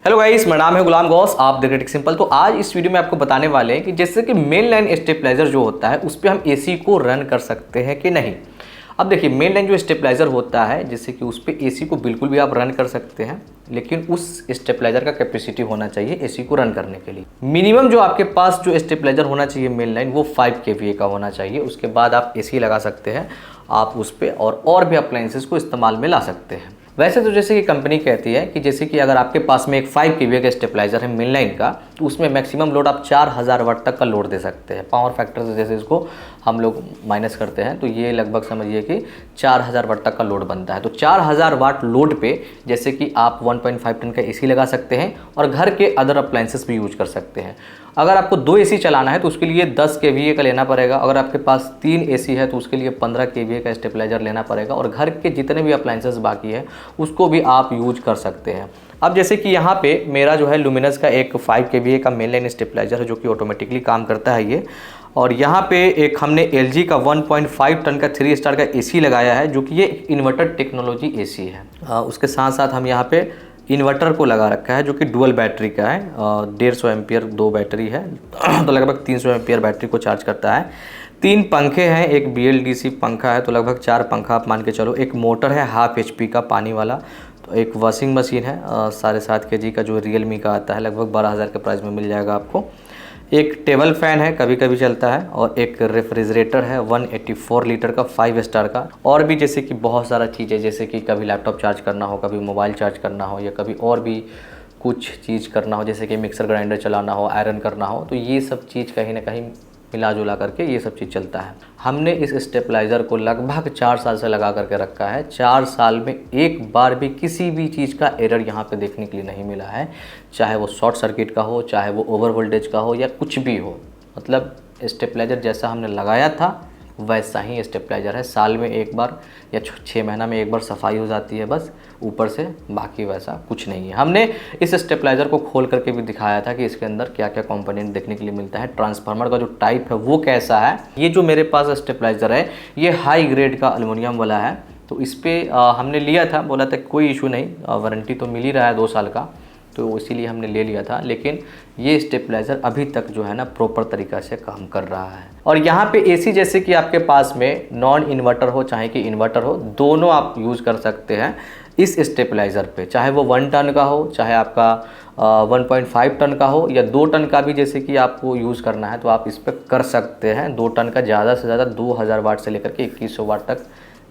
Hello guys, मेरा नाम है गुलाम गौस, आप देख रहे टेक सिंपल। तो आज इस वीडियो में आपको बताने वाले हैं कि जैसे कि मेन लाइन स्टेबलाइजर जो होता है उस पर हम एसी को रन कर सकते हैं कि नहीं। अब देखिए, मेन लाइन जो स्टेबलाइजर होता है जैसे कि उस पर एसी को बिल्कुल भी आप रन कर सकते हैं, लेकिन उस स्टेबलाइजर का कैपेसिटी होना चाहिए एसी को रन करने के लिए। मिनिमम जो आपके पास जो स्टेबलाइजर होना चाहिए मेन लाइन वो 5 kVA का होना चाहिए। उसके बाद आप एसी लगा सकते हैं, आप उस पर और भी अप्लाइंसेस को इस्तेमाल में ला सकते हैं। वैसे तो जैसे कि कंपनी कहती है कि जैसे कि अगर आपके पास में एक 5 kVA का स्टेबलाइजर है मेन लाइन का, तो उसमें मैक्सिमम लोड आप 4000 वाट तक का लोड दे सकते हैं। पावर फैक्टर से जैसे इसको हम लोग माइनस करते हैं तो ये लगभग समझिए कि 4000 वाट तक का लोड बनता है। तो 4000 वाट लोड पे जैसे कि आप 1.5 टन का एसी लगा सकते हैं और घर के अदर अप्लाइंसेस भी यूज कर सकते हैं। अगर आपको 2 एसी चलाना है तो उसके लिए 10 kVA का लेना पड़ेगा। अगर आपके पास 3 एसी है तो उसके लिए 15 kVA का स्टेबलाइजर लेना पड़ेगा, और घर के जितने भी अप्लाइंसेस बाकी है उसको भी आप यूज कर सकते हैं। अब जैसे कि यहाँ पे मेरा जो है लुमिनस का एक 5 kVA का मेन लाइन स्टेबलाइजर है जो कि ऑटोमेटिकली काम करता है ये। और यहाँ पे एक हमने LG का 1.5 टन का 3 स्टार का एसी लगाया है जो कि ये इन्वर्टर टेक्नोलॉजी एसी है। उसके साथ साथ हम यहाँ पे इन्वर्टर को लगा रखा है जो कि डुअल बैटरी का है। 150 एम्पियर 2 बैटरी है तो लगभग 300 एम्पियर बैटरी को चार्ज करता है। 3 पंखे हैं, एक BLDC पंखा है तो लगभग 4 पंखा आप मान के चलो। एक मोटर है 1/2 HP का पानी वाला। तो एक वॉशिंग मशीन है 7.5 kg का जो रियलमी का आता है, लगभग 12,000 के प्राइस में मिल जाएगा आपको। एक टेबल फैन है, कभी कभी चलता है, और एक रेफ्रिजरेटर है 184 लीटर का 5 स्टार का। और भी जैसे कि बहुत सारा चीज़ है, जैसे कि कभी लैपटॉप चार्ज करना हो, कभी मोबाइल चार्ज करना हो, या कभी और भी कुछ चीज़ करना हो, जैसे कि मिक्सर ग्राइंडर चलाना हो, आयरन करना हो, तो ये सब चीज़ कहीं ना कहीं मिला जुला करके ये सब चीज़ चलता है। हमने इस स्टेबलाइज़र को लगभग 4 साल से लगा करके रखा है। 4 साल में एक बार भी किसी भी चीज़ का एरर यहाँ पे देखने के लिए नहीं मिला है, चाहे वो शॉर्ट सर्किट का हो, चाहे वो ओवर वोल्टेज का हो, या कुछ भी हो। मतलब स्टेबलाइज़र जैसा हमने लगाया था वैसा ही स्टेबलाइज़र है। साल में एक बार या 6 महीना में एक बार सफाई हो जाती है बस ऊपर से, बाकी वैसा कुछ नहीं है। हमने इस स्टेबलाइज़र को खोल करके भी दिखाया था कि इसके अंदर क्या क्या कंपोनेंट देखने के लिए मिलता है, ट्रांसफार्मर का जो टाइप है वो कैसा है। ये जो मेरे पास स्टेबलाइज़र है ये हाई ग्रेड का एल्युमिनियम वाला है। तो इस पर हमने लिया था, बोला था कोई इशू नहीं, वारंटी तो मिल ही रहा है 2 साल का, तो इसीलिए हमने ले लिया था। लेकिन ये स्टेबलाइज़र अभी तक जो है ना प्रॉपर तरीक़ा से काम कर रहा है। और यहाँ पे एसी जैसे कि आपके पास में नॉन इन्वर्टर हो चाहे कि इन्वर्टर हो, दोनों आप यूज़ कर सकते हैं इस स्टेबलाइज़र पे, चाहे वो 1 टन का हो, चाहे आपका 1.5 टन का हो, या 2 टन का भी जैसे कि आपको यूज़ करना है तो आप इस पर कर सकते हैं। 2 टन का ज़्यादा से ज़्यादा 2000 वाट से लेकर के 2100 वाट तक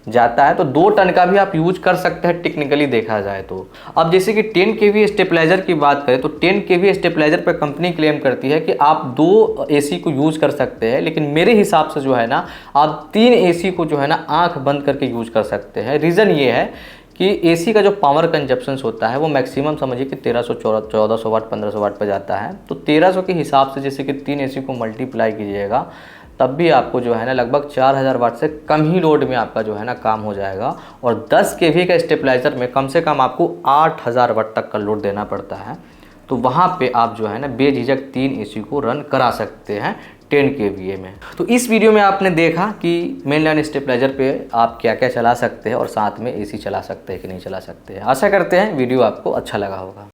जाता है, तो 2 टन का भी आप यूज कर सकते हैं टेक्निकली देखा जाए तो। अब जैसे कि 10 kVA स्टेबलाइजर की बात करें तो 10 kVA स्टेबलाइजर पर कंपनी क्लेम करती है कि आप 2 एसी को यूज कर सकते हैं, लेकिन मेरे हिसाब से जो है ना आप 3 एसी को जो है ना आंख बंद करके यूज कर सकते हैं। रीज़न ये है कि एसी का जो पावर कंजप्शन होता है वो मैक्सिमम समझिए कि 1300 1400 वाट 1500 वाट पर जाता है। तो 1300 के हिसाब से जैसे कि 3 एसी को मल्टीप्लाई कीजिएगा तब भी आपको जो है ना लगभग 4000 वाट से कम ही लोड में आपका जो है ना काम हो जाएगा। और 10 kVA का स्टेबलाइजर में कम से कम आपको 8000 वाट तक का लोड देना पड़ता है। तो वहाँ पे आप जो है ना बेझिझक 3 एसी को रन करा सकते हैं 10 kVA में। तो इस वीडियो में आपने देखा कि मेन लाइन स्टेबलाइजर पे आप क्या क्या चला सकते हैं और साथ में एसी चला सकते हैं कि नहीं चला सकते हैं। आशा करते हैं वीडियो आपको अच्छा लगा होगा।